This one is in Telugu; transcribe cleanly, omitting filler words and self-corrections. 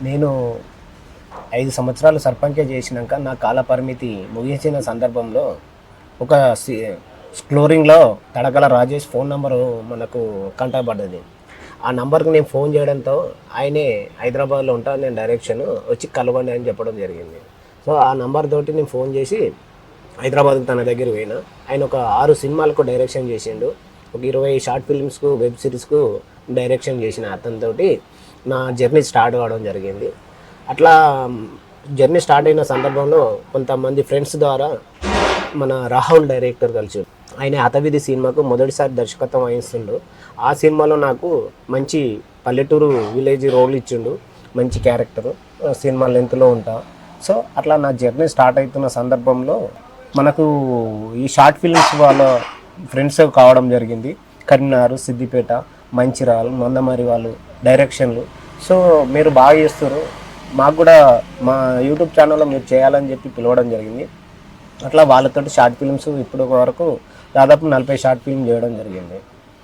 నేను 5 సంవత్సరాలు సర్పంచ్‌గా చేసినాక నా కాల పరిమితి ముగిసిన సందర్భంలో ఒక స్క్రోలింగ్‌లో తడకల రాజేష్ ఫోన్ నంబరు మనకు కంటపడ్డది. ఆ నంబర్‌కి నేను ఫోన్ చేయడంతో ఆయనే హైదరాబాద్‌లో ఉంటా నేను డైరెక్షన్ వచ్చి కలవండి అని చెప్పడం జరిగింది. సో, ఆ నంబర్ తోటి నేను ఫోన్ చేసి హైదరాబాద్‌కి తన దగ్గరికి పోయినా. ఆయన ఒక 6 సినిమాలకు డైరెక్షన్ చేసిండు. ఒక 20 షార్ట్ ఫిల్మ్స్‌కు, వెబ్ సిరీస్‌కు డైరెక్షన్ చేసిన అతనితోటి నా జర్నీ స్టార్ట్ కావడం జరిగింది. అట్లా జర్నీ స్టార్ట్ అయిన సందర్భంలో కొంతమంది ఫ్రెండ్స్ ద్వారా మన రాహుల్ డైరెక్టర్ కలిసిండు. ఆయన 'హతవిధి' సినిమాకు మొదటిసారి దర్శకత్వం వహిస్తుండు. ఆ సినిమాలో నాకు మంచి పల్లెటూరు విలేజ్ రోల్ ఇచ్చిండు. మంచి క్యారెక్టరు. సినిమా లెంగ్త్‌లో ఉంటా. సో, అట్లా నా జర్నీ స్టార్ట్ అవుతున్న సందర్భంలో మనకు ఈ షార్ట్ ఫిల్మ్స్ వాళ్ళ ఫ్రెండ్స్ కావడం జరిగింది. కరీంనగర్, సిద్దిపేట, మంచిర్యాల, మందమరి వాళ్ళు డైరెక్షన్లు. సో, మీరు బాగా చేస్తుర్రు, మాకు కూడా మా యూట్యూబ్ ఛానల్లో మీరు చేయాలని చెప్పి పిలవడం జరిగింది. అట్లా వాళ్ళతోటి షార్ట్ ఫిల్మ్స్ ఇప్పుడు వరకు దాదాపు 40 షార్ట్ ఫిల్మ్ చేయడం జరిగింది.